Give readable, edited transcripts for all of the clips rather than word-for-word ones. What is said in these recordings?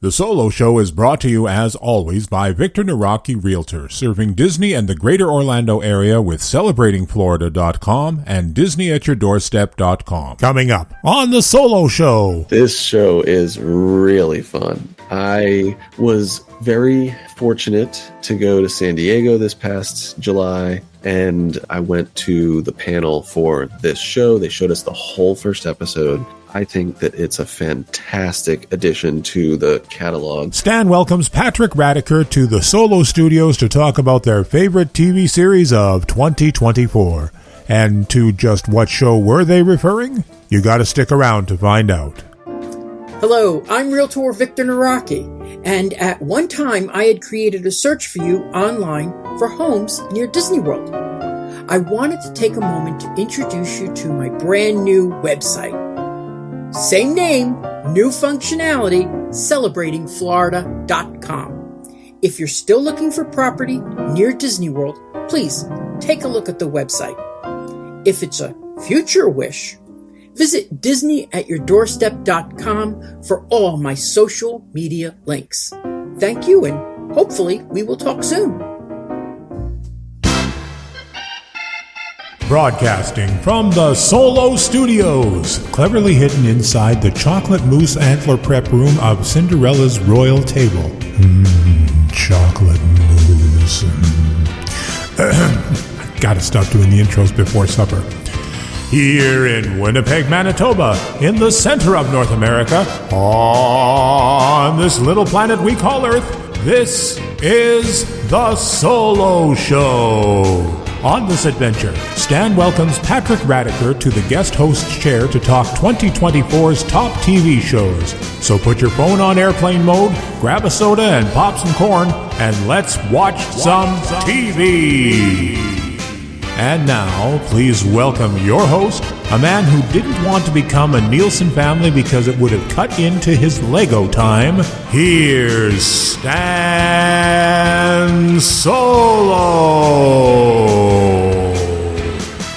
The Solo Show is brought to you, as always, by Victor Naraki Realtor, serving Disney and the greater Orlando area with celebratingflorida.com and disneyatyourdoorstep.com. Coming up on The Solo Show. This show is really fun. I was very fortunate to go to San Diego this past July, and I went to the panel for this show. They showed us the whole first episode. I think that it's a fantastic addition to the catalog. Stan welcomes Patrick Radecker to the Solo Studios to talk about their favorite TV series of 2024. And to just what show were they referring? You gotta stick around to find out. Hello, I'm Realtor Victor Naraki, and at one time I had created a search for you online for homes near Disney World. I wanted to take a moment to introduce you to my brand new website. Same name, new functionality, celebratingflorida.com. If you're still looking for property near Disney World, please take a look at the website. If it's a future wish, visit disneyatyourdoorstep.com for all my social media links. Thank you, and hopefully we will talk soon. Broadcasting from the Solo Studios, cleverly hidden inside the chocolate mousse antler prep room of Cinderella's royal table. Chocolate mousse. Gotta stop doing the intros before supper. Here in Winnipeg, Manitoba, in the center of North America, on this little planet we call Earth, this is the Solo Show. On this adventure, Stan welcomes Patrick Radecker to the guest host's chair to talk 2024's top TV shows. So put your phone on airplane mode, grab a soda and pop some corn, and let's watch some TV. And now, please welcome your host, a man who didn't want to become a Nielsen family because it would have cut into his Lego time. Here's Stan Solo.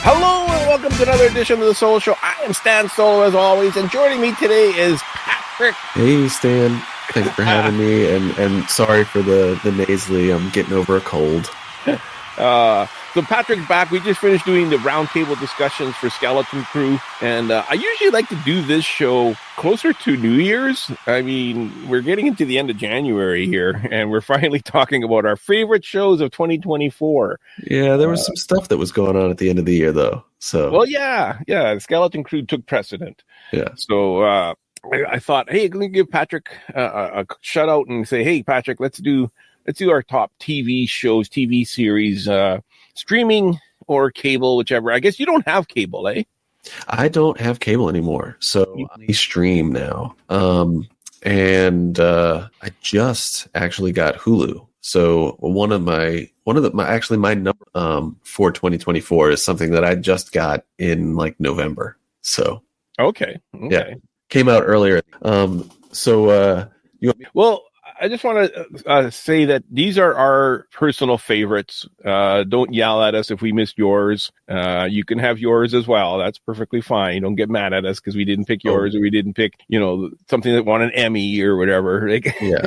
Hello and welcome to another edition of the Solo Show. I am Stan Solo as always, and joining me today is Patrick. Hey, Stan. Thanks for having me, and sorry for the nasally. I'm getting over a cold. So Patrick's back. We just finished doing the roundtable discussions for Skeleton Crew, and I usually like to do this show closer to New Year's. I mean, we're getting into the end of January here, and we're finally talking about our favorite shows of 2024. Yeah, there was some stuff that was going on at the end of the year, though. So, well, yeah, Skeleton Crew took precedent. Yeah. So I thought, hey, let me give Patrick a shout out and say, hey, Patrick, let's do our top TV shows, TV series, streaming or cable, whichever. I guess you don't have cable, eh? I don't have cable anymore, so I stream now. And I just actually got Hulu. So my number for 2024 is something that I just got in like November. So okay. Yeah, came out earlier. Well, I just want to say that these are our personal favorites. Don't yell at us if we missed yours. You can have yours as well. That's perfectly fine. Don't get mad at us because we didn't pick yours or we didn't pick, something that won an Emmy or whatever.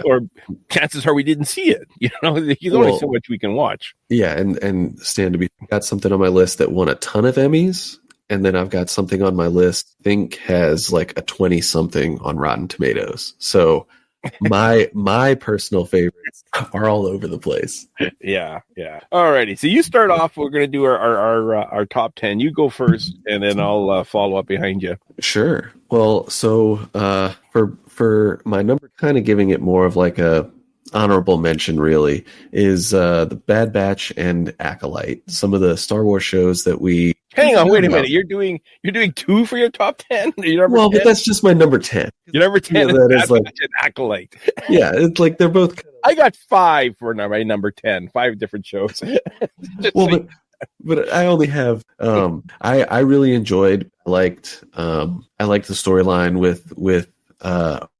Or chances are we didn't see it. There's only so much we can watch. Yeah, and Stan, I've got something on my list that won a ton of Emmys. And then I've got something on my list I think has like a 20-something on Rotten Tomatoes. So my personal favorites are all over the place. Yeah. Alrighty. So you start off. We're going to do our top 10. You go first, and then I'll follow up behind you. Sure. Well, so for my number, kind of giving it more of like a honorable mention, really, is the Bad Batch and Acolyte. Some of the Star Wars shows that we. Hang on, wait a minute. You're doing two for your top 10? Well, 10? But that's just my number 10. Your number 10 is Bad Batch and Acolyte. Yeah, it's like they're both. I got 5 for my number 10. 5 different shows. But I only have. I really enjoyed. I liked the storyline with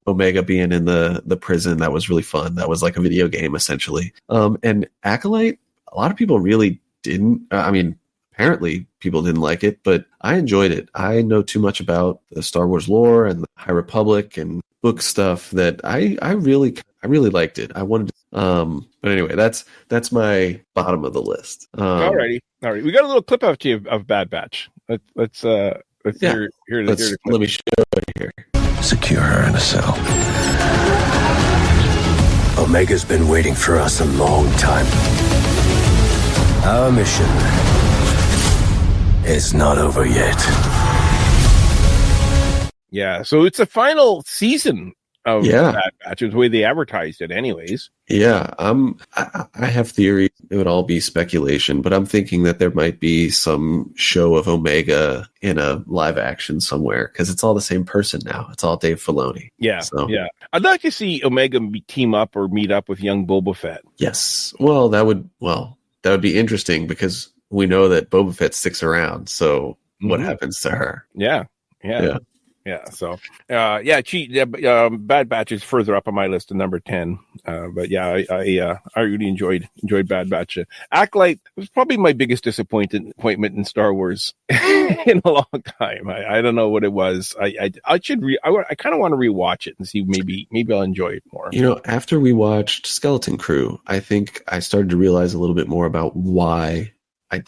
Omega being in the prison. That was really fun. That was like a video game essentially. And Acolyte, a lot of people really didn't. Apparently people didn't like it, but I enjoyed it. I know too much about the Star Wars lore and the High Republic and book stuff that I really liked it. I wanted to, but anyway, that's my bottom of the list. All right. We got a little clip of you of Bad Batch. Let's hear the clip. Let me show it here. Secure her in a cell. Omega's been waiting for us a long time. Our mission is not over yet. Yeah, so it's the final season of Bad Batch. It's the way they advertised it anyways. Yeah, I have theories. It would all be speculation, but I'm thinking that there might be some show of Omega in a live action somewhere, because it's all the same person now. It's all Dave Filoni. Yeah, yeah. I'd like to see Omega team up or meet up with young Boba Fett. Yes. Well, that would be interesting, because we know that Boba Fett sticks around. So what happens to her? Yeah. So, Bad Batch is further up on my list of number 10. But yeah, I really enjoyed Bad Batch. Acolyte was probably my biggest disappointment in Star Wars in a long time. I don't know what it was. I kind of want to rewatch it and see maybe I'll enjoy it more. After we watched Skeleton Crew, I think I started to realize a little bit more about why I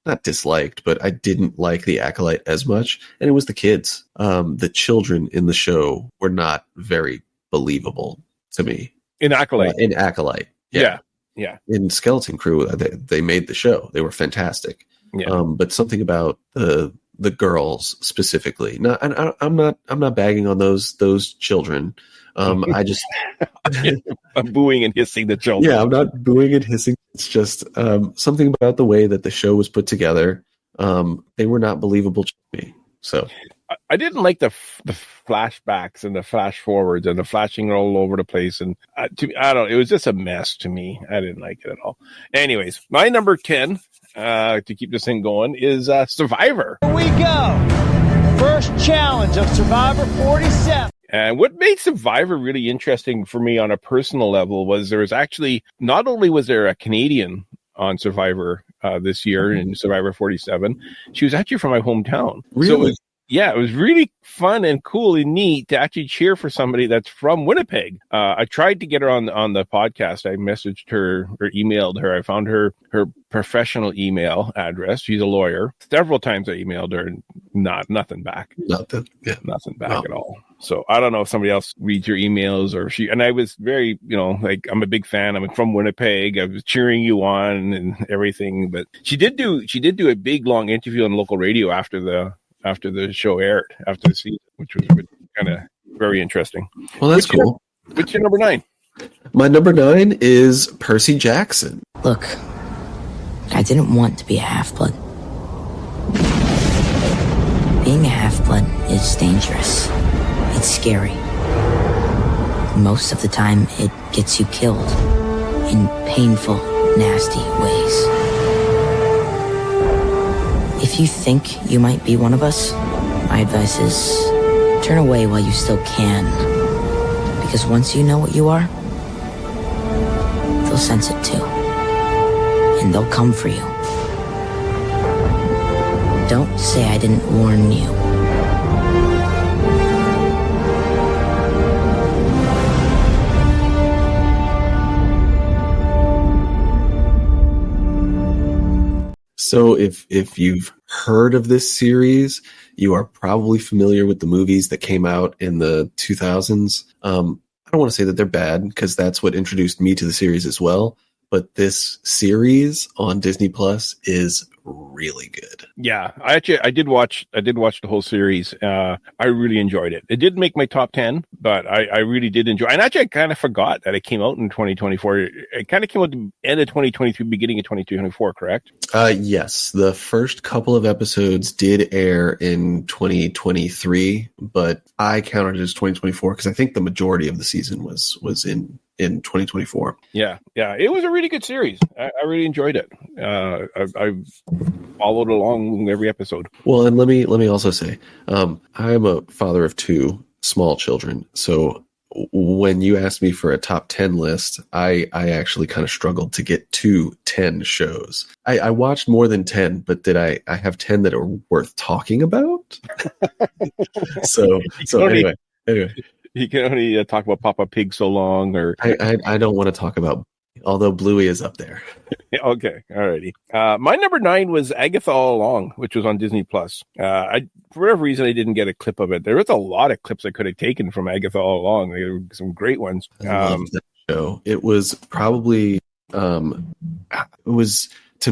not disliked, but I didn't like the Acolyte as much. And it was the kids. The children in the show were not very believable to me. In Acolyte. Yeah. In Skeleton Crew, they made the show. They were fantastic. Yeah. But something about the girls specifically. No, I'm not bagging on those children. I just I'm booing and hissing the children. Yeah, I'm not booing and hissing. It's just something about the way that the show was put together. They were not believable to me. So I didn't like the flashbacks and the flash forwards and the flashing all over the place. And it was just a mess to me. I didn't like it at all. Anyways, my number 10 to keep this thing going is Survivor. Here we go. First challenge of Survivor 47. And what made Survivor really interesting for me on a personal level was there was actually, not only was there a Canadian on Survivor this year in Survivor 47, she was actually from my hometown. Really? So it was really fun and cool and neat to actually cheer for somebody that's from Winnipeg. I tried to get her on the podcast. I messaged her or emailed her. I found her professional email address. She's a lawyer. Several times I emailed her and nothing back. Nothing back at all. So I don't know if somebody else reads your emails or and I was very, I'm a big fan. I'm from Winnipeg. I was cheering you on and everything, but she did do a big long interview on local radio after the show aired, after the season, which was kind of very interesting. Well, that's cool. What's your number 9? My number 9 is Percy Jackson. Look, I didn't want to be a half-blood. Being a half-blood is dangerous. It's scary. Most of the time, it gets you killed in painful, nasty ways. If you think you might be one of us, my advice is turn away while you still can. Because once you know what you are, they'll sense it too. And they'll come for you. Don't say I didn't warn you. So if you've heard of this series, you are probably familiar with the movies that came out in the 2000s. I don't want to say that they're bad, because that's what introduced me to the series as well. But this series on Disney Plus is really good. Yeah, I did watch the whole series. I really enjoyed it. It didn't make my top 10, but I really did enjoy it. And actually, I kind of forgot that it came out in 2024. It kind of came out at the end of 2023, beginning of 2024, correct? Yes. The first couple of episodes did air in 2023, but I counted it as 2024 because I think the majority of the season was in 2024. Yeah. It was a really good series. I really enjoyed it. I followed along every episode. Well, and let me also say, I am a father of 2 small children. So when you asked me for a top 10 list, I actually kind of struggled to get to 10 shows. I watched more than 10, but did I have 10 that are worth talking about? So anyway. You can only talk about Papa Pig so long, or I don't want to talk about, although Bluey is up there. Okay, alrighty. My number 9 was Agatha All Along, which was on Disney Plus. For whatever reason, I didn't get a clip of it. There was a lot of clips I could have taken from Agatha All Along. There were some great ones. I love that show. It was probably, to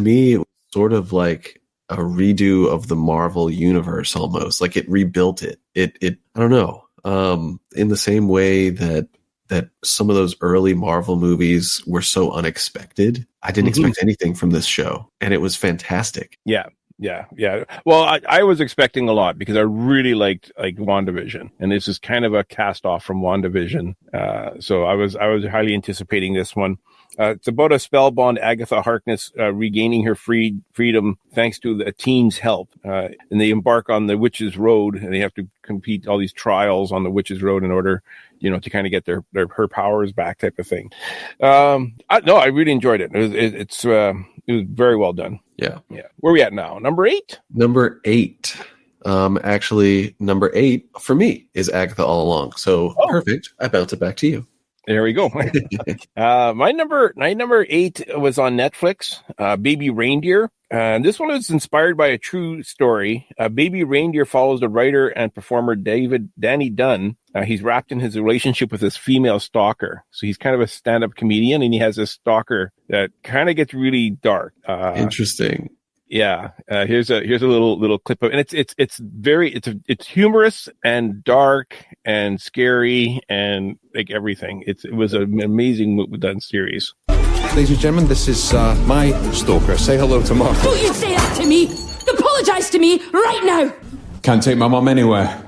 me, it was sort of like a redo of the Marvel universe almost. Like it rebuilt it. It I don't know. In the same way that some of those early Marvel movies were so unexpected. I didn't expect anything from this show, and it was fantastic. Yeah. Well, I was expecting a lot because I really liked WandaVision, and this is kind of a cast off from WandaVision. So I was highly anticipating this one. It's about a spellbound Agatha Harkness regaining her freedom thanks to a team's help. And they embark on the Witch's Road, and they have to complete all these trials on the Witch's Road in order, to kind of get her powers back, type of thing. I really enjoyed it. It was very well done. Yeah. Where are we at now? Number 8? Number 8. Actually, number 8 for me is Agatha All Along. So perfect. I bounce it back to you. There we go. My number 8 was on Netflix, Baby Reindeer. And this one was inspired by a true story. Baby Reindeer follows the writer and performer Danny Dunn. He's wrapped in his relationship with this female stalker. So he's kind of a stand-up comedian, and he has a stalker that kind of gets really dark. Interesting. Yeah. Here's a little clip of, and it's humorous and dark and scary and like everything. It was an amazing done series. Ladies and gentlemen, this is my stalker. Say hello to Mark. Don't you say that to me! Apologize to me right now! Can't take my mom anywhere.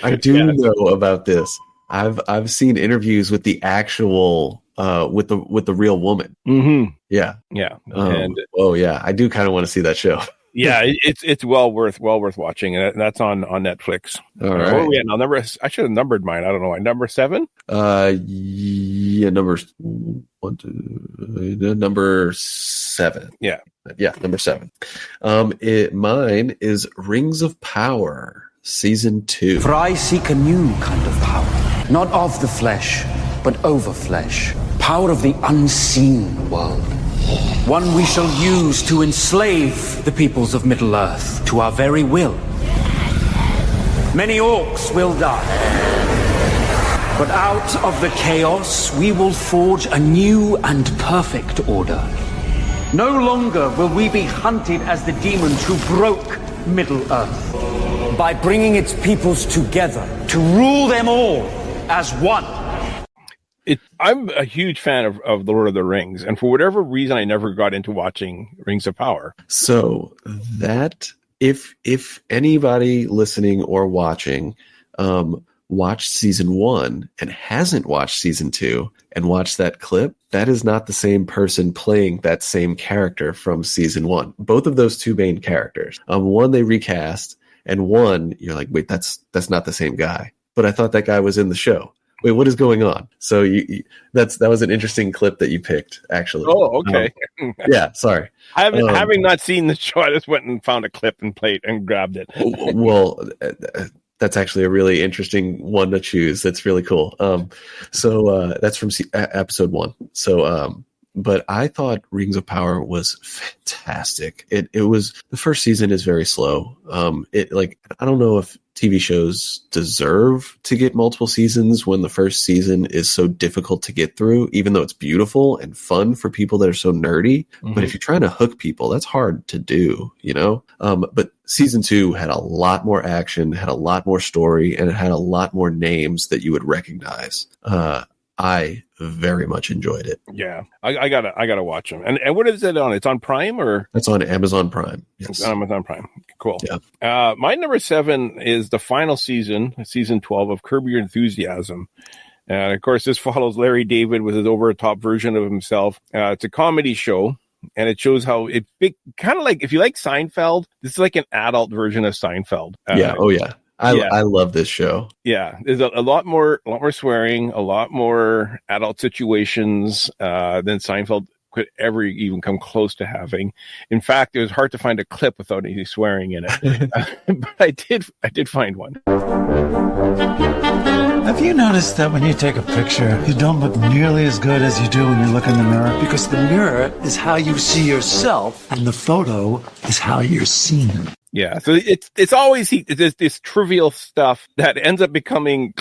I do know about this. I've seen interviews with the actual with the real woman. Mm-hmm. Yeah. I do kind of want to see that show. Yeah, it's well worth watching, and that's on Netflix. All right. Where are we at now? I should have numbered mine. I don't know why. Number 7. Number 7. Yeah, number 7. Mine is Rings of Power Season 2. For I seek a new kind of power, not of the flesh, but over flesh. Power of the unseen world. One we shall use to enslave the peoples of Middle-earth to our very will. Many orcs will die. But out of the chaos, we will forge a new and perfect order. No longer will we be hunted as the demons who broke Middle-earth. By bringing its peoples together to rule them all as one. I'm a huge fan of The Lord of the Rings, and for whatever reason, I never got into watching Rings of Power. So that if anybody listening or watching watched season 1 and hasn't watched season 2 and watched that clip, that is not the same person playing that same character from season 1. Both of those two main characters. One they recast, and one you're like, wait, that's not the same guy. But I thought that guy was in the show. Wait, what is going on? So that was an interesting clip that you picked, actually. Oh, okay. Yeah, sorry. Having not seen the show, I just went and found a clip and played and grabbed it. Well, that's actually a really interesting one to choose. That's really cool. So that's from episode 1. So, but I thought Rings of Power was fantastic. It was, the first season is very slow. I don't know if TV shows deserve to get multiple seasons when the first season is so difficult to get through, even though it's beautiful and fun for people that are so nerdy. Mm-hmm. But if you're trying to hook people, that's hard to do, But season 2 had a lot more action, had a lot more story, and it had a lot more names that you would recognize. I very much enjoyed it. Yeah, I gotta watch them. And what is it on? It's on Prime, or it's on Amazon Prime. Yes, it's on Amazon Prime. Cool. Yeah. My number 7 is the final season 12 of Curb Your Enthusiasm. And of course, this follows Larry David with his over-the-top version of himself. It's a comedy show, and it shows how it kind of like, if you like Seinfeld, this is like an adult version of Seinfeld. Yeah. Oh yeah. I love this show. Yeah, there's a lot more swearing, a lot more adult situations than Seinfeld could ever even come close to having. In fact, it was hard to find a clip without any swearing in it. But I did find one. Have you noticed that when you take a picture, you don't look nearly as good as you do when you look in the mirror? Because the mirror is how you see yourself, and the photo is how you're seen. Yeah, so it's always this trivial stuff that ends up becoming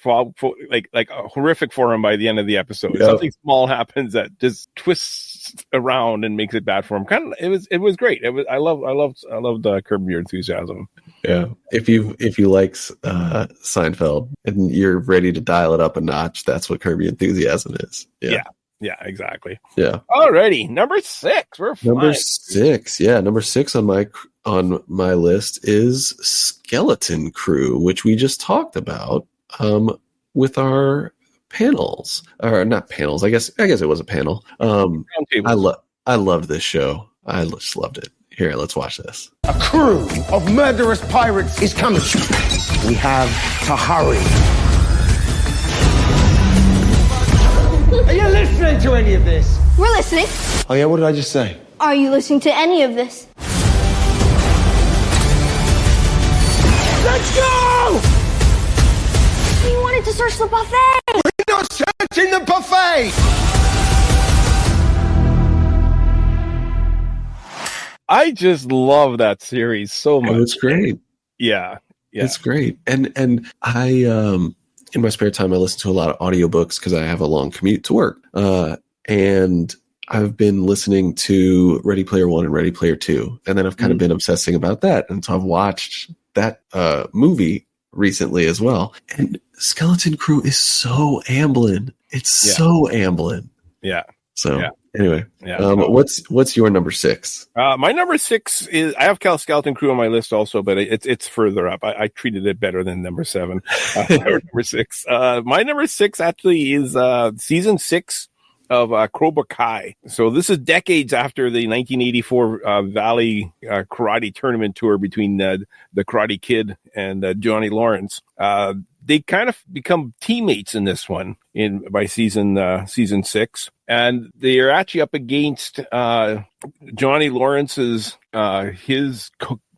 like horrific for him by the end of the episode. Yep. Something small happens that just twists around and makes it bad for him. It was great. I loved Curb Your Enthusiasm. Yeah, if you like Seinfeld and you're ready to dial it up a notch, that's what Curb Your Enthusiasm is. Yeah, exactly. Yeah. Alrighty, number 6. We're fine. Number 6. Yeah, number 6 on my list is Skeleton Crew, which we just talked about with our panels, or not panels. I guess it was a panel. I loved this show. I just loved it. Here, let's watch this. A crew of murderous pirates is coming. We have to hurry. Are you listening to any of this? We're listening. Oh yeah, what did I just say? Are you listening to any of this? Let's go! We wanted to search the buffet. We're not searching the buffet! I just love that series so much. Oh, it's great. Yeah. It's great. And I in my spare time, I listen to a lot of audiobooks because I have a long commute to work. And I've been listening to Ready Player One and Ready Player Two. And then I've kind of been obsessing about that. And so I've watched that movie recently as well. And Skeleton Crew is so Amblin. It's so Amblin. Yeah. So anyway, what's your number 6? My number 6 is, I have Skeleton Crew on my list also, but it's further up. I treated it better than number 7. Number 6. My number 6 actually is season 6 of Cobra Kai. So this is decades after the 1984 Valley Karate Tournament tour between the Karate Kid and Johnny Lawrence. They kind of become teammates in this one by season 6, and they are actually up against Johnny Lawrence's his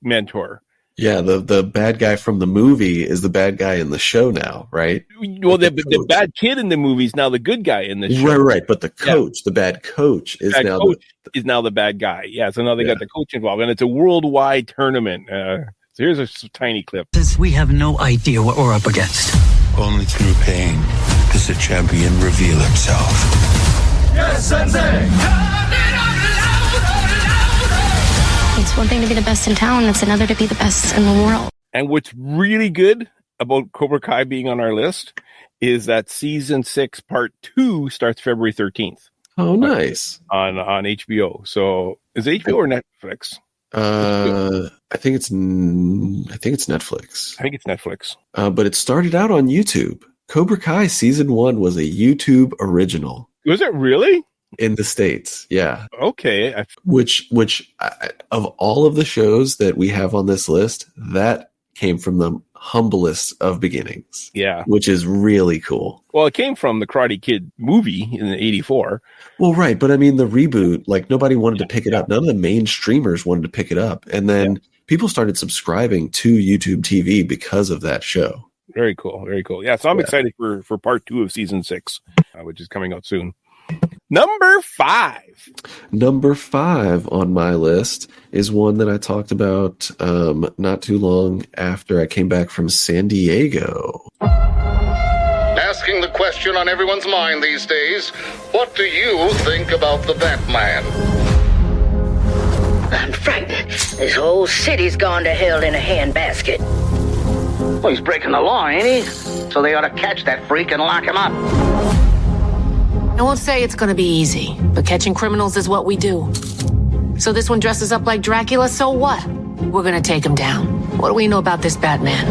mentor. Yeah, the bad guy from the movie is the bad guy in the show now, right? Well, the bad kid in the movie is now the good guy in the show. Right. But the coach, the bad coach, is now the bad guy. Yeah, so now they got the coach involved, and it's a worldwide tournament. So here's a tiny clip. We have no idea what we're up against. Only through pain does the champion reveal himself. Yes, Sensei! It's one thing to be the best in town, it's another to be the best in the world. And what's really good about Cobra Kai being on our list is that season 6 part 2 starts February 13th. Oh, nice. On HBO. So is it HBO or Netflix? I think it's Netflix. I think it's Netflix. But it started out on YouTube. Cobra Kai season 1 was a YouTube original. Was it really? In the States, yeah. Okay. Which of all of the shows that we have on this list, that came from the humblest of beginnings. Yeah. Which is really cool. Well, it came from the Karate Kid movie in 84. Well, right. But I mean, the reboot, like nobody wanted to pick it up. None of the main streamers wanted to pick it up. And then people started subscribing to YouTube TV because of that show. Very cool. Very cool. Yeah. So I'm excited for part 2 of season 6, which is coming out soon. Number 5. Number 5 on my list is one that I talked about not too long after I came back from San Diego. Asking the question on everyone's mind these days, what do you think about the Batman? I'm frightened. This whole city's gone to hell in a handbasket. Well, he's breaking the law, ain't he? So they ought to catch that freak and lock him up. I won't say it's gonna be easy, but catching criminals is what we do. So this one dresses up like Dracula, so what? We're gonna take him down. What do we know about this Batman?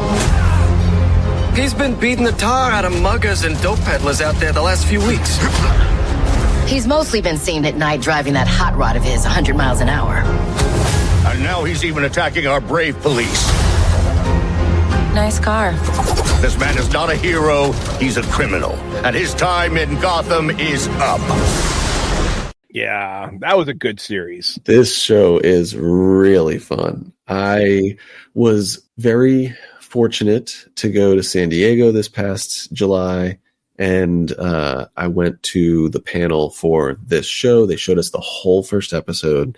He's been beating the tar out of muggers and dope peddlers out there the last few weeks. He's mostly been seen at night driving that hot rod of his 100 miles an hour. And now he's even attacking our brave police. Nice car. This man is not a hero, he's a criminal. And his time in Gotham is up. Yeah, that was a good series. This show is really fun. I was very fortunate to go to San Diego this past July, and I went to the panel for this show. They showed us the whole first episode.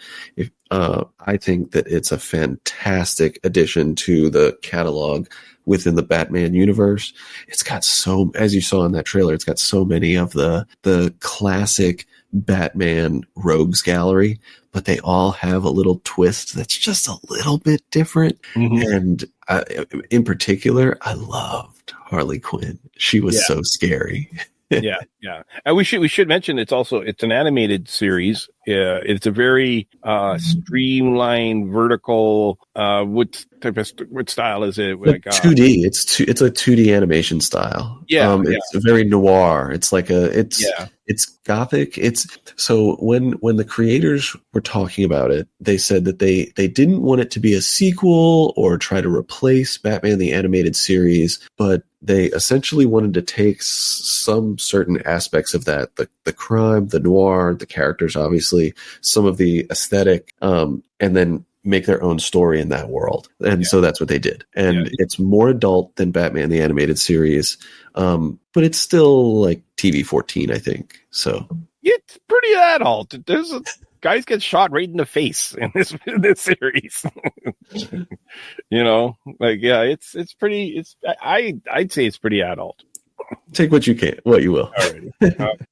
I think that it's a fantastic addition to the catalog within the Batman universe. It's got as you saw in that trailer, it's got so many of the classic Batman rogues gallery, but they all have a little twist that's just a little bit different. And in particular, I loved Harley Quinn. She was so scary. yeah. And we should mention it's an animated series. It's a very streamlined, vertical. What style is it? Like 2D. It's a 2D animation style. It's very noir. It's like it's gothic. So when the creators were talking about it, they said that they didn't want it to be a sequel or try to replace Batman the Animated Series, but they essentially wanted to take some certain aspects of that, the crime, the noir, the characters, obviously, some of the aesthetic, and then make their own story in that world. And so that's what they did. And it's more adult than Batman the Animated Series, but it's still like TV-14, I think. So it's pretty adult. There's guys get shot right in the face in this series. It's pretty. I'd say it's pretty adult. Take what you will.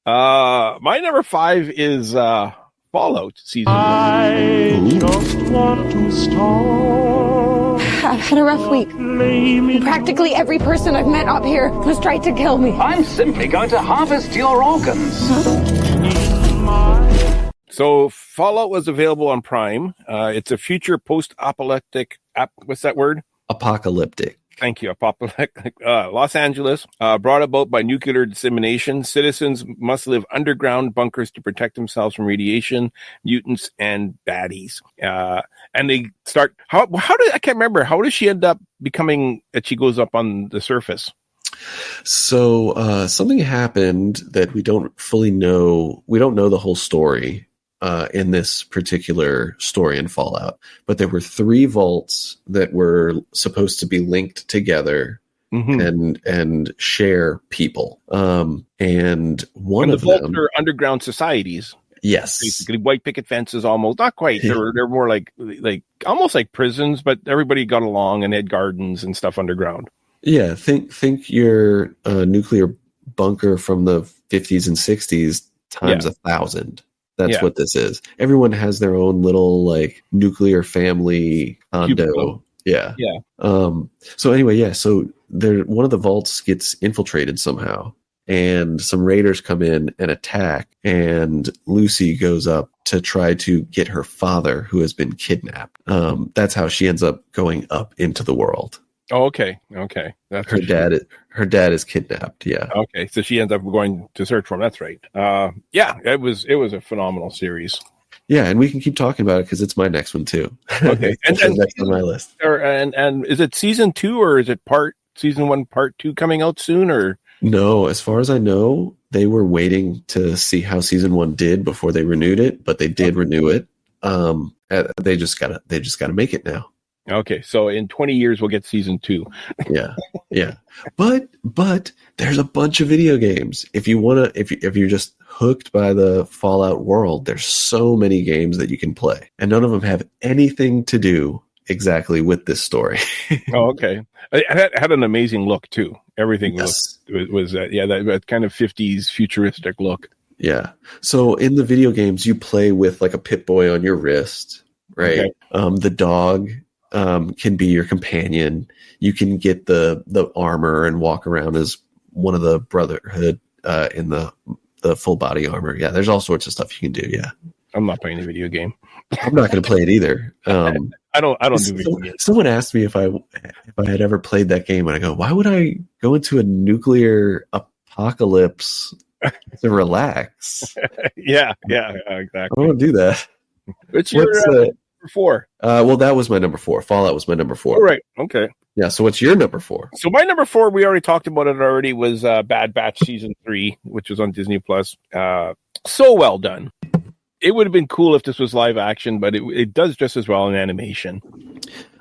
My number 5 is Fallout season 1. I just want to start. I've had a rough week. Practically every person I've met up here has tried to kill me. I'm simply going to harvest your organs. So Fallout was available on Prime. It's a future post-apocalyptic. What's that word? Apocalyptic. Thank you. Apocalyptic. Los Angeles, brought about by nuclear dissemination. Citizens must live underground bunkers to protect themselves from radiation, mutants, and baddies. And they start. How did I can't remember. How does she end up becoming that she goes up on the surface? So something happened that we don't fully know. We don't know the whole story in this particular story in Fallout, but there were 3 vaults that were supposed to be linked together and share people. And one of them, vaults are underground societies. Yes, basically white picket fences, almost not quite. They're more like almost like prisons, but everybody got along and had gardens and stuff underground. Yeah, think your nuclear bunker from the 50s and 60s times 1,000. That's what this is. Everyone has their own little like nuclear family condo. Cubicle. Yeah. So anyway, so one of the vaults gets infiltrated somehow, and some raiders come in and attack, and Lucy goes up to try to get her father, who has been kidnapped. That's how she ends up going up into the world. Oh, okay. That's her dad. Her dad is kidnapped. Yeah. Okay, so she ends up going to search for him. That's right. It was a phenomenal series. Yeah, and we can keep talking about it because it's my next one too. Okay, and next on my list. And is it season 2 or is it season 1, part 2 coming out soon? Or no? As far as I know, they were waiting to see how season 1 did before they renewed it, but they did renew it. They just gotta make it now. Okay, so in 20 years we'll get season 2. Yeah. But there's a bunch of video games. If you're just hooked by the Fallout world, there's so many games that you can play, and none of them have anything to do exactly with this story. Oh, okay. It had an amazing look too. Everything was that kind of 50s futuristic look. Yeah. So in the video games, you play with like a Pip-Boy on your wrist, right? Okay. The dog can be your companion. You can get the armor and walk around as one of the Brotherhood in the full body armor. Yeah, there's all sorts of stuff you can do. Yeah, I'm not playing a video game. I'm not going to play it either. I don't do video games. Someone asked me if I had ever played that game, and I go, why would I go into a nuclear apocalypse to relax? Yeah, exactly. I don't want to do that. What's your number 4? Well, that was my number 4. Fallout was my number 4. All right. Okay. Yeah. So what's your number 4? So my number 4, we already talked about it already, was Bad Batch season 3, which was on Disney Plus. So well done. it would have been cool if this was live action, but it does just as well in animation.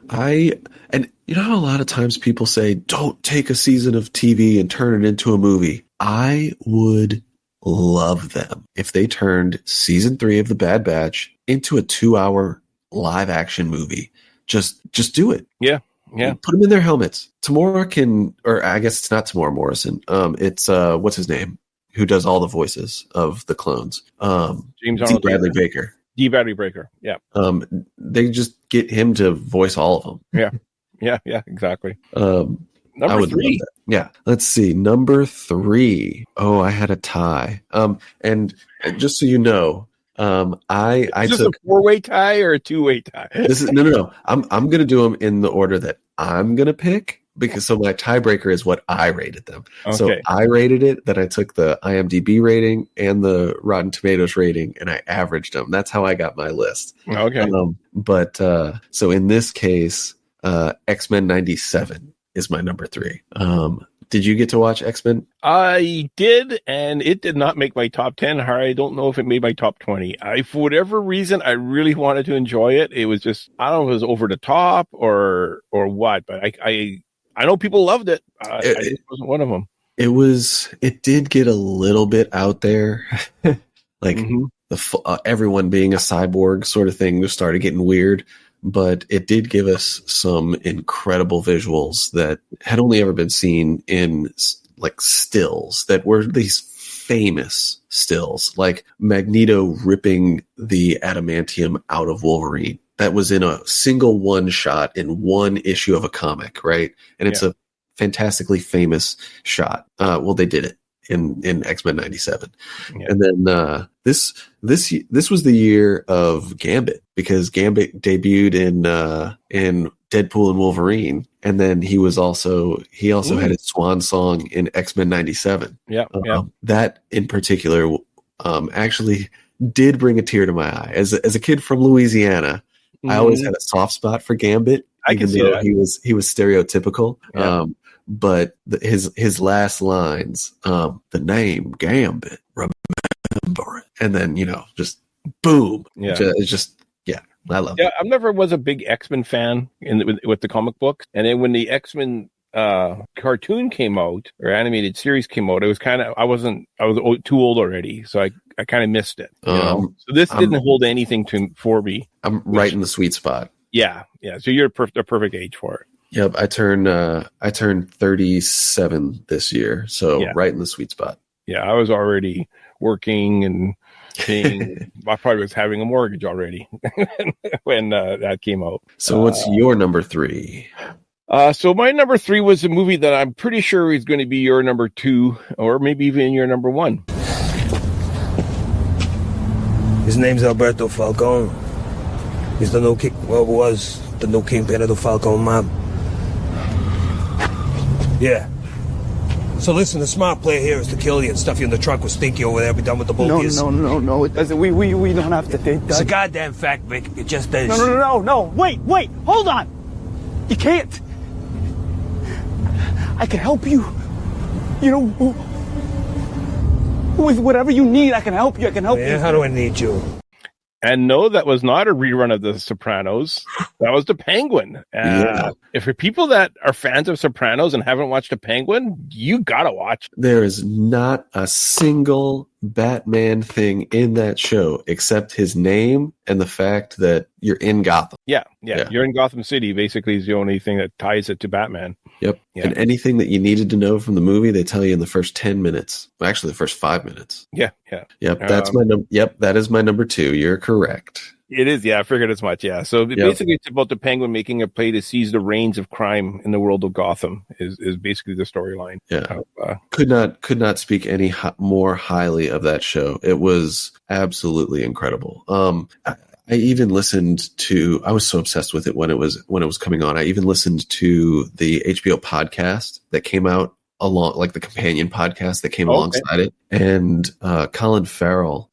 And you know how a lot of times people say, don't take a season of TV and turn it into a movie. I would love them if they turned season 3 of The Bad Batch into a 2-hour live action movie. Just do it. Yeah. Put them in their helmets. Tamora can, or I guess it's not Tamora Morrison. It's what's his name? Who does all the voices of the clones? James D. Bradley Baker. D. Bradley Baker. Yeah. They just get him to voice all of them. Yeah, exactly. Number 3. Yeah. Let's see. Number 3. Oh, I had a tie. And just so you know, I Is this took a 4-way tie or a 2-way tie? This is no. I'm gonna do them in the order that I'm gonna pick, because so my tiebreaker is what I rated them. Okay. So I rated it, then I took the IMDb rating and the Rotten Tomatoes rating, and I averaged them. That's how I got my list. Okay. But so in this case, X-Men 97 is my number 3. Did you get to watch X-Men? I did, and it did not make my top 10. I don't know if it made my top 20. For whatever reason, I really wanted to enjoy it. It was just, I don't know if it was over the top or what, but I know people loved it. I just wasn't one of them. It did get a little bit out there. Like everyone being a cyborg sort of thing just started getting weird. But it did give us some incredible visuals that had only ever been seen in like stills that were these famous stills, like Magneto ripping the adamantium out of Wolverine. That was in a single one shot in one issue of a comic, right? And it's a fantastically famous shot. Well, they did it in X-Men 97. Yeah. And then this was the year of Gambit, because Gambit debuted in Deadpool and Wolverine, and then he also had his swan song in X-Men 97. Yeah. That in particular actually did bring a tear to my eye. As a kid from Louisiana, I always had a soft spot for Gambit. I can see that. He was stereotypical. Yeah. But his last lines, the name Gambit, remember it, and then just boom. Yeah, it's just I love it. I never was a big X-Men fan with the comic books, and then when the X-Men cartoon came out or animated series came out, it was I was too old already, so I kind of missed it. So this didn't hold anything for me. I'm right in the sweet spot. Yeah. So you're the perfect age for it. Yep, I turned 37 this year, so right in the sweet spot. Yeah, I was already working and paying. I probably was having a mortgage already when that came out. So what's your number 3? So my number 3 was a movie that I'm pretty sure is going to be your number 2, or maybe even your number 1. His name's Alberto Falcone. He's was the new kingpin of the Falcone mob. Yeah. So listen, the smart play here is to kill you and stuff you in the trunk with Stinky over there. Be done with the bogies. No. It doesn't. We don't have to take that. It's a goddamn fact, Vic. It just is. No. Wait. Hold on. You can't. I can help you. With whatever you need, I can help you. Yeah, how do I need you? And no, that was not a rerun of The Sopranos. That was The Penguin. If for people that are fans of Sopranos and haven't watched The Penguin, you gotta watch. There is not a single Batman thing in that show except his name and the fact that you're in Gotham. Yeah. You're in Gotham City. Basically, is the only thing that ties it to Batman. Yep. Yeah. And anything that you needed to know from the movie, they tell you in the first 10 minutes. Well, actually, the first 5 minutes. Yeah. Yep. That's my number. Yep. That is my number 2. You're correct. It is. Yeah. I figured as much. Yeah. So basically, it's about the Penguin making a play to seize the reins of crime in the world of Gotham is basically the storyline. Yeah. Could not speak any more highly of that show. It was absolutely incredible. I even listened to, I was so obsessed with it when it was coming on. I even listened to the HBO podcast that came out along, like the companion podcast that came alongside it. And Colin Farrell,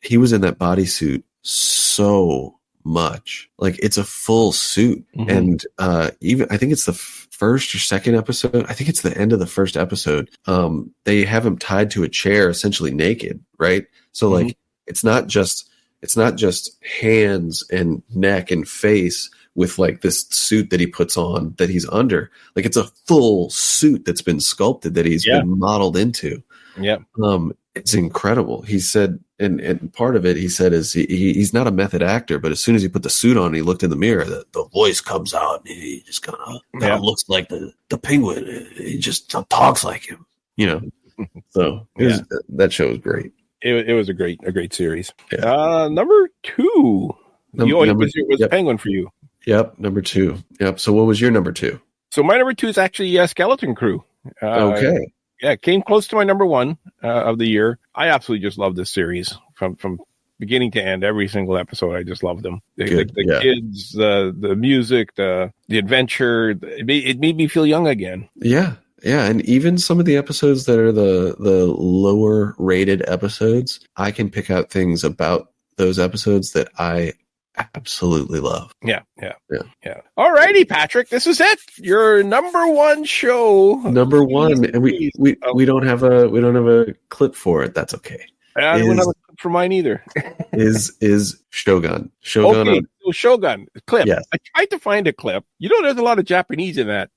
he was in that bodysuit so much. Like, it's a full suit. And even, I think it's the first or second episode. I think it's the end of the first episode. They have him tied to a chair, essentially naked, right? So like, it's not just it's not just hands and neck and face with like this suit that he puts on that he's under. Like it's a full suit that's been sculpted that he's been modeled into. Yeah. It's incredible. He said, and part of it he said is he's not a method actor, but as soon as he put the suit on and he looked in the mirror, the voice comes out and he just kind of looks like the penguin. He just talks like him, you know. So that show was great. It was a great series. Yeah. Number 2. Was Penguin for you? Yep, number 2. Yep. So what was your number 2? So my number 2 is actually Skeleton Crew. Okay. Yeah, it came close to my number 1 of the year. I absolutely just love this series from beginning to end. Every single episode, I just love them. The kids, the music, the adventure. It made me feel young again. Yeah, and even some of the episodes that are the lower rated episodes, I can pick out things about those episodes that I absolutely love. Yeah. All righty, Patrick, this is it. Your number 1 show. Number 1, and we don't have a clip for it. That's okay. I don't have a clip for mine either. is Shogun. Shogun. Okay, so Shogun clip. Yes. I tried to find a clip. There's a lot of Japanese in that.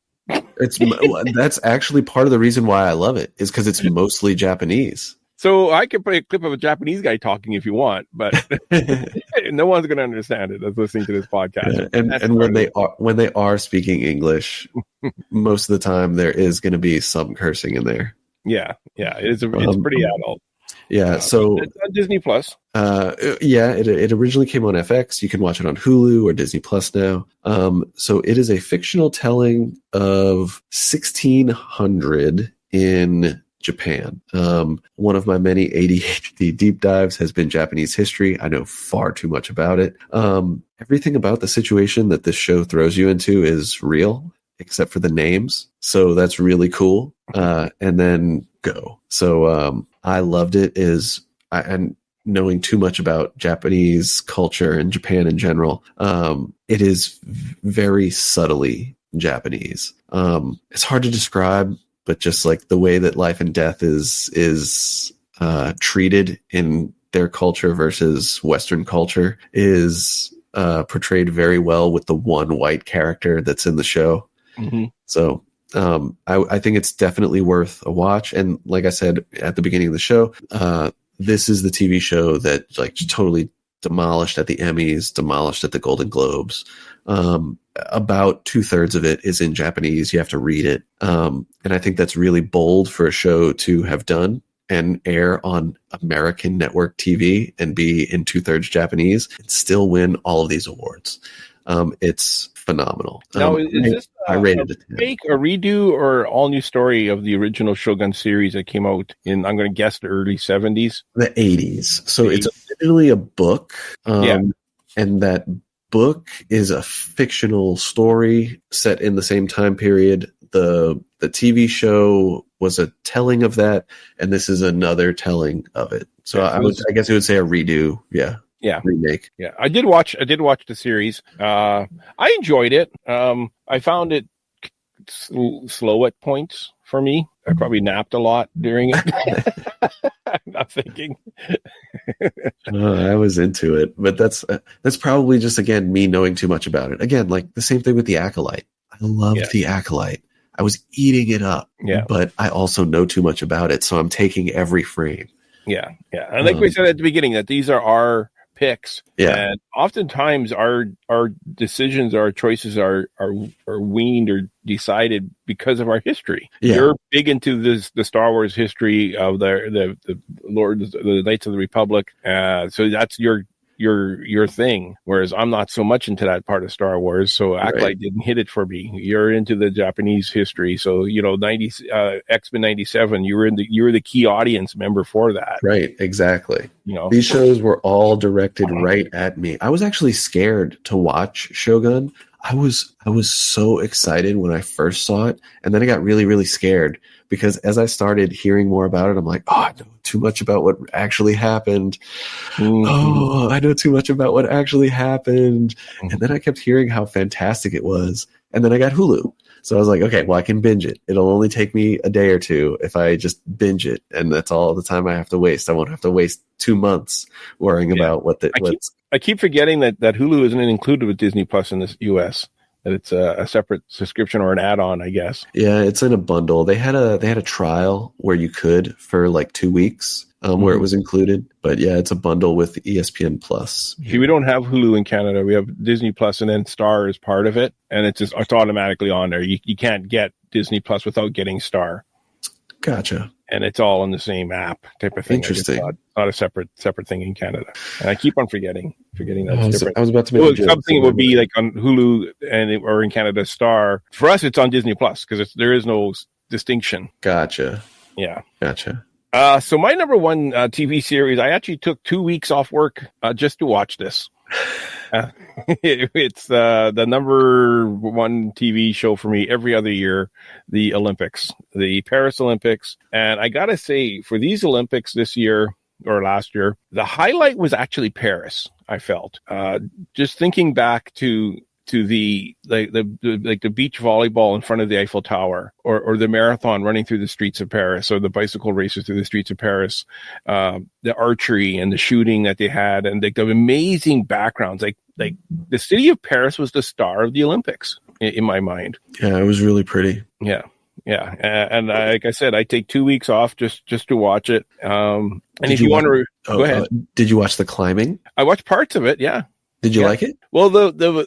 That's actually part of the reason why I love it, is because it's mostly Japanese. So I can play a clip of a Japanese guy talking if you want, but no one's going to understand it that's listening to this podcast. Yeah, and when they are speaking English, most of the time there is going to be some cursing in there. Yeah, it's pretty adult. Yeah, so it's on Disney Plus. It originally came on FX. You can watch it on Hulu or Disney Plus now. So it is a fictional telling of 1600 in Japan. One of my many ADHD deep dives has been Japanese history. I know far too much about it. Everything about the situation that this show throws you into is real, except for the names. So that's really cool. And then go. So I loved it. And knowing too much about Japanese culture and Japan in general, it is very subtly Japanese. It's hard to describe, but just like the way that life and death is treated in their culture versus Western culture is portrayed very well with the one white character that's in the show. Mm-hmm. So I think it's definitely worth a watch. And like I said at the beginning of the show, this is the TV show that like totally demolished at the Emmys, demolished at the Golden Globes. About 2/3 of it is in Japanese. You have to read it. And I think that's really bold for a show to have done and air on American network TV and be in 2/3 Japanese and still win all of these awards. It's phenomenal. Now, is this a remake, a redo, or all new story of the original Shogun series that came out in, I'm going to guess, the early 70s? The 80s. So it's originally a book. And that book is a fictional story set in the same time period. The TV show was a telling of that, and this is another telling of it. So I guess it would say a redo. Yeah, remake. Yeah, I did watch the series. I enjoyed it. I found it slow at points for me. I probably napped a lot during it. I'm not thinking. I was into it, but that's probably just, again, me knowing too much about it. Again, like the same thing with The Acolyte. I loved The Acolyte. I was eating it up, but I also know too much about it, so I'm taking every frame. Yeah. And like we said at the beginning, that these are our picks. Yeah. And oftentimes our decisions, our choices are weaned or decided because of our history. Yeah. You're big into the Star Wars history of the Knights of the Republic. So that's your thing, whereas I'm not so much into that part of Star Wars. So Acolyte didn't hit it for me. You're into the Japanese history, so X-Men 97. You were the key audience member for that. Right, exactly. These shows were all directed right at me. I was actually scared to watch Shogun. I was so excited when I first saw it, and then I got really, really scared because as I started hearing more about it, I'm like, I know too much about what actually happened. Mm-hmm. I know too much about what actually happened. Mm-hmm. And then I kept hearing how fantastic it was. And then I got Hulu. So I was like, okay, well, I can binge it. It'll only take me a day or two if I just binge it, and that's all the time I have to waste. I won't have to waste 2 months worrying about I keep forgetting that Hulu isn't included with Disney Plus in the US. That it's a separate subscription or an add-on, I guess. Yeah, it's in a bundle. They had a trial where you could for like 2 weeks, where it was included. But yeah, it's a bundle with ESPN Plus. See, we don't have Hulu in Canada. We have Disney Plus, and then Star is part of it, and it's automatically on there. You can't get Disney Plus without getting Star. Gotcha. And it's all in the same app type of thing. Interesting. It's not a separate thing in Canada. And I keep on forgetting that's different. I was about to make a joke. Something would be like on Hulu or in Canada Star. For us, it's on Disney Plus because there is no distinction. Gotcha. Yeah. Gotcha. So my number one TV series, I actually took 2 weeks off work just to watch this. It's the number one TV show for me every other year, the Olympics, the Paris Olympics. And I gotta say, for these Olympics this year or last year, the highlight was actually Paris. I felt just thinking back to the beach volleyball in front of the Eiffel Tower, or the marathon running through the streets of Paris, or the bicycle races through the streets of Paris, the archery and the shooting that they had, and the amazing backgrounds. Like the city of Paris was the star of the Olympics in my mind. Yeah, it was really pretty. Yeah. And like I said, I take 2 weeks off just to watch it. And if you want to, go ahead. Did you watch the climbing? I watched parts of it. Yeah. Did you like it? Well,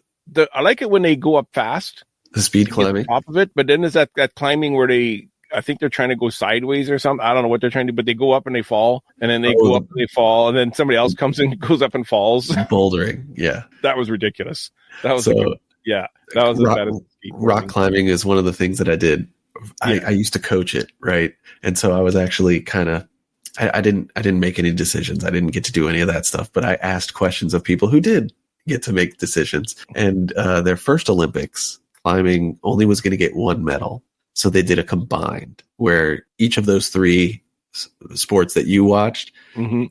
I like it when they go up fast. The speed climbing, top of it, but then there's that climbing where I think they're trying to go sideways or something. I don't know what they're trying to do, but they go up and they fall, and then they go up and they fall, and then somebody else comes in and goes up and falls. Bouldering, yeah. That was ridiculous. That was that was the baddest. Rock climbing is one of the things that I did. I used to coach it, right? And so I was actually kind of, I didn't make any decisions. I didn't get to do any of that stuff, but I asked questions of people who did get to make decisions. And their first Olympics, climbing only was going to get one medal. So they did a combined where each of those three sports that you watched,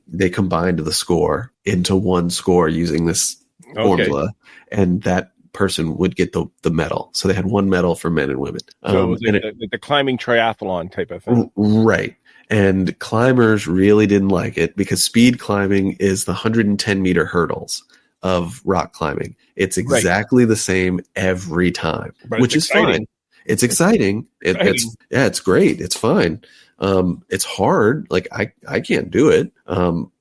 they combined the score into one score using this formula. And that person would get the medal. So they had one medal for men and women. So it was like the climbing triathlon type of thing. Right. And climbers really didn't like it because speed climbing is the 110 meter hurdles of rock climbing. It's exactly the same every time, which is fine. It's exciting. It's great. It's fine. It's hard. Like I can't do it.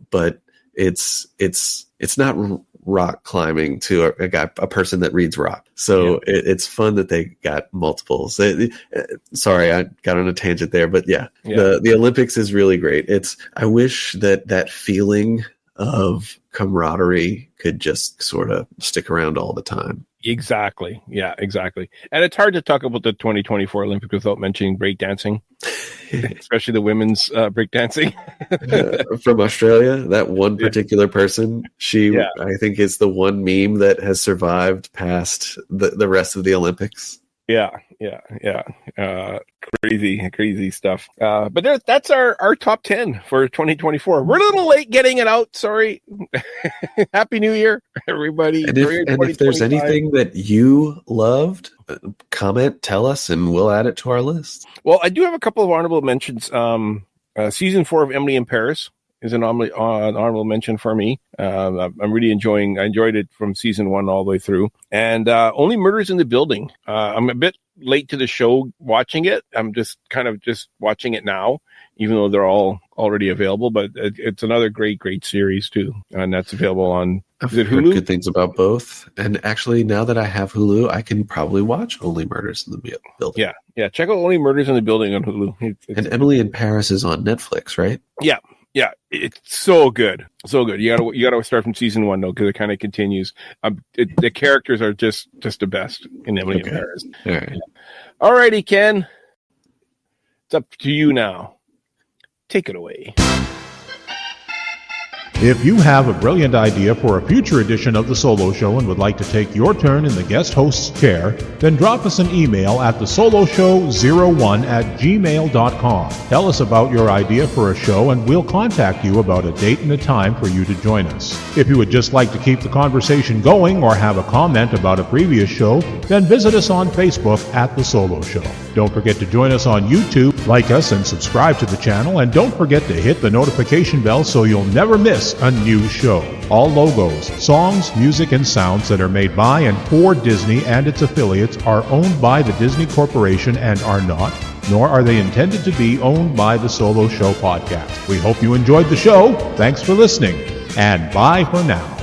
But it's not rock climbing to a person that reads rock. So it's fun that they got multiples. Sorry, I got on a tangent there, but the Olympics is really great. I wish that feeling of camaraderie could just sort of stick around all the time. Exactly. Yeah, exactly. And it's hard to talk about the 2024 Olympics without mentioning breakdancing, especially the women's breakdancing. From Australia, that one particular person, I think is the one meme that has survived past the rest of the Olympics. Yeah. Crazy stuff. But that's our top 10 for 2024. We're a little late getting it out. Sorry. Happy New Year, everybody. And if there's anything that you loved, comment, tell us, and we'll add it to our list. Well, I do have a couple of honorable mentions. Season 4 of Emily in Paris is an honorable mention for me. I'm really I enjoyed it from season 1 all the way through. And Only Murders in the Building. I'm a bit late to the show watching it. I'm just watching it now, even though they're all already available. But it's another great series too. And that's available on I've heard good things about both. And actually, now that I have Hulu, I can probably watch Only Murders in the Building. Yeah. Check out Only Murders in the Building on Hulu. And Emily in Paris is on Netflix, right? Yeah, it's so good. You gotta start from season 1 though, because it kind of continues. The characters are just the best in Emily in Paris. All right. Alrighty, Ken. It's up to you now. Take it away. If you have a brilliant idea for a future edition of The Solo Show and would like to take your turn in the guest host's chair, then drop us an email at thesoloshow01@gmail.com. Tell us about your idea for a show and we'll contact you about a date and a time for you to join us. If you would just like to keep the conversation going or have a comment about a previous show, then visit us on Facebook at The Solo Show. Don't forget to join us on YouTube, like us and subscribe to the channel, and don't forget to hit the notification bell so you'll never miss a new show. All logos, songs, music, and sounds that are made by and for Disney and its affiliates are owned by the Disney Corporation and are not, nor are they intended to be owned by the Solo Show podcast. We hope you enjoyed the show. Thanks for listening, and bye for now.